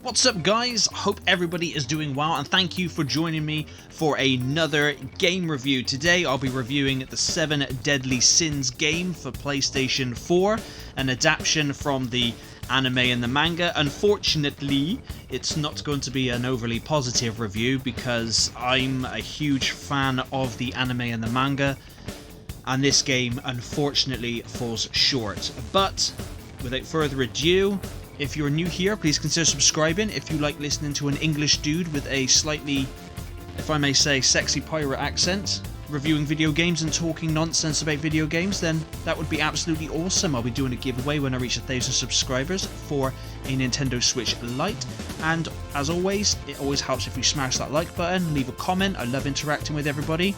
What's up guys, hope everybody is doing well and thank you for joining me for another game review. Today I'll be reviewing the 7 Deadly Sins game for PlayStation 4, an adaptation from the Anime and the Manga. Unfortunately, it's not going to be an overly positive review because I'm a huge fan of the Anime and the Manga and this game unfortunately falls short. But without further ado, if you're new here, please consider subscribing. If you like listening to an English dude with a slightly, if I may say, sexy pirate accent, reviewing video games and talking nonsense about video games, then that would be absolutely awesome. I'll be doing a giveaway when I reach 1,000 subscribers for a Nintendo Switch Lite. And as always, it always helps if you smash that like button, leave a comment. I love interacting with everybody.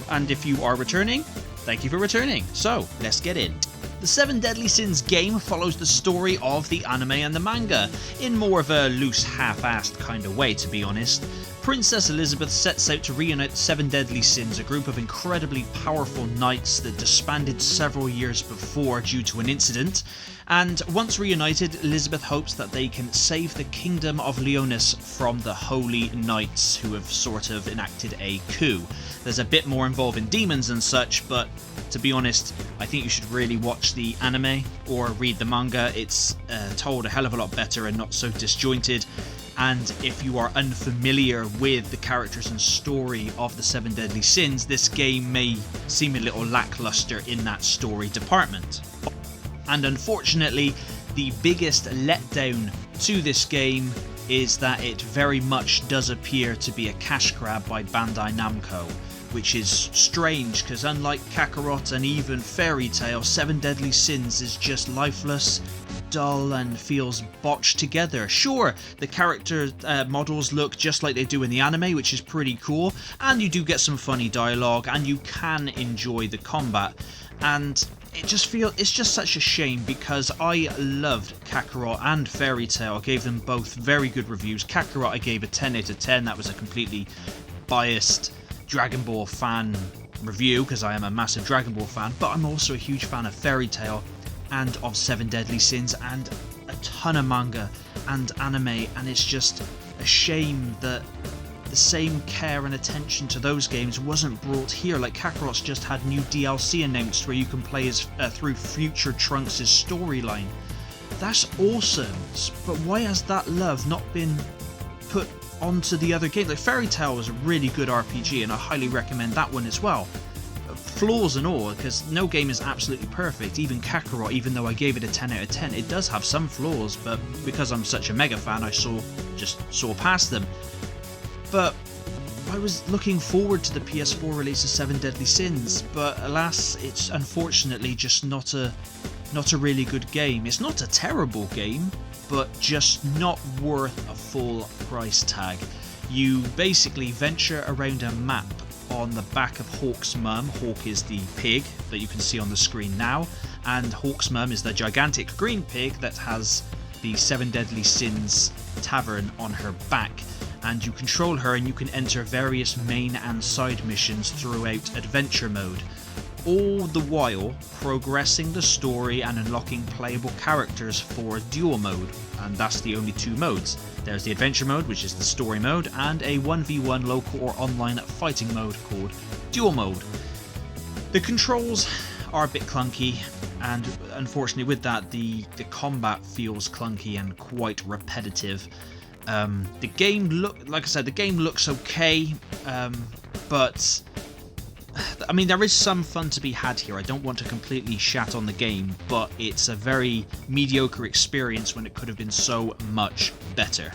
And if you are returning, thank you for returning. So, let's get in. The 7 Deadly Sins game follows the story of the anime and the manga, in more of a loose, half-assed kind of way, to be honest. Princess Elizabeth sets out to reunite the 7 Deadly Sins, a group of incredibly powerful knights that disbanded several years before due to an incident, and once reunited, Elizabeth hopes that they can save the kingdom of Leonis from the Holy Knights, who have sort of enacted a coup. There's a bit more involving demons and such, but to be honest, I think you should really watch the anime or read the manga. It's told a hell of a lot better and not so disjointed. And if you are unfamiliar with the characters and story of the 7 Deadly Sins, this game may seem a little lackluster in that story department. And unfortunately, the biggest letdown to this game is that it very much does appear to be a cash grab by Bandai Namco, which is strange because unlike Kakarot and even Fairy Tail, 7 Deadly Sins is just lifeless, dull and feels botched together. Sure, the character models look just like they do in the anime, which is pretty cool, and you do get some funny dialogue and you can enjoy the combat, and it's just such a shame because I loved Kakarot and Fairy Tail. I gave them both very good reviews. Kakarot I gave a 10 out of 10. That was a completely biased Dragon Ball fan review because I am a massive Dragon Ball fan, but I'm also a huge fan of Fairy Tail and of 7 Deadly Sins and a ton of manga and anime, and it's just a shame that the same care and attention to those games wasn't brought here. Like Kakarot's just had new DLC announced where you can play as through future Trunks' storyline. That's awesome, but why has that love not been put onto the other games? Like Fairy Tail was a really good RPG and I highly recommend that one as well. Flaws and all, because no game is absolutely perfect. Even Kakarot, even though I gave it a 10 out of 10, it does have some flaws, but because I'm such a mega fan, I just saw past them. But I was looking forward to the PS4 release of 7 Deadly Sins, but alas, it's unfortunately just not a really good game. It's not a terrible game, but just not worth a full price tag. You basically venture around a map on the back of Hawk's mum. Hawk is the pig that you can see on the screen now, and Hawk's mum is the gigantic green pig that has the 7 Deadly Sins tavern on her back. And you control her and you can enter various main and side missions throughout adventure mode, all the while progressing the story and unlocking playable characters for duel mode, and that's the only 2 modes. There's the adventure mode, which is the story mode, and a 1v1 local or online fighting mode called duel mode. The controls are a bit clunky, and unfortunately with that the combat feels clunky and quite repetitive. The game looks okay, but I mean, there is some fun to be had here. I don't want to completely shat on the game, but it's a very mediocre experience when it could have been so much better.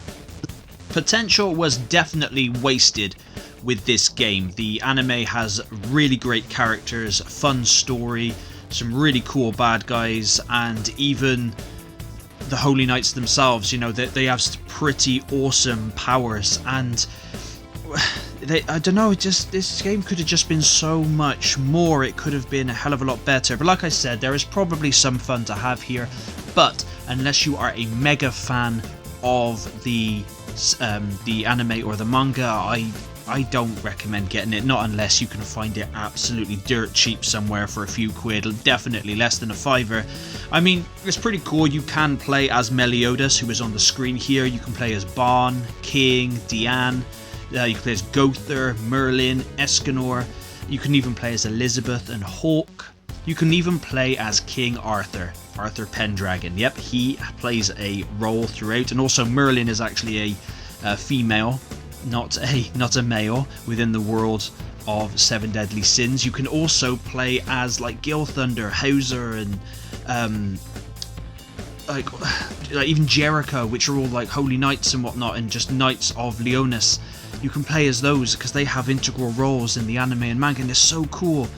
Potential was definitely wasted with this game. The anime has really great characters, fun story, some really cool bad guys, and even the Holy Knights themselves, you know, they have pretty awesome powers, and I don't know, this game could have just been so much more. It could have been a hell of a lot better, but like I said, there is probably some fun to have here, but unless you are a mega fan of the anime or the manga, I I don't recommend getting it, not unless you can find it absolutely dirt cheap somewhere for a few quid, definitely less than a fiver. I mean, it's pretty cool. You can play as Meliodas, who is on the screen here. You can play as Bon, King, Diane. You can play as Gowther, Merlin, Escanor. You can even play as Elizabeth and Hawk. You can even play as King Arthur, Arthur Pendragon. Yep, he plays a role throughout, and also Merlin is actually a female, not a male, within the world of Seven Deadly Sins. You can also play as like Gilthunder, Hauser, and like even Jericho, which are all like holy knights and whatnot, and just knights of Leonis. You can play as those because they have integral roles in the anime and manga, and they're so cool.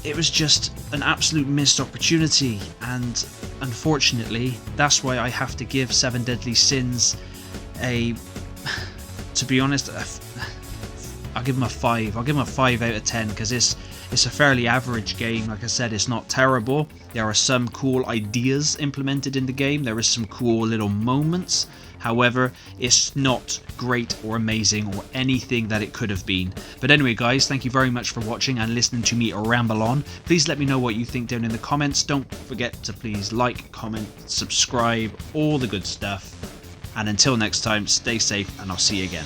It was just an absolute missed opportunity, and unfortunately, that's why I have to give Seven Deadly Sins to be honest, I'll give them a 5. I'll give them a 5 out of 10 because it's a fairly average game. Like I said, it's not terrible. There are some cool ideas implemented in the game. There is some cool little moments. However, it's not great or amazing or anything that it could have been. But anyway, guys, thank you very much for watching and listening to me ramble on. Please let me know what you think down in the comments. Don't forget to please like, comment, subscribe, all the good stuff. And until next time, stay safe and I'll see you again.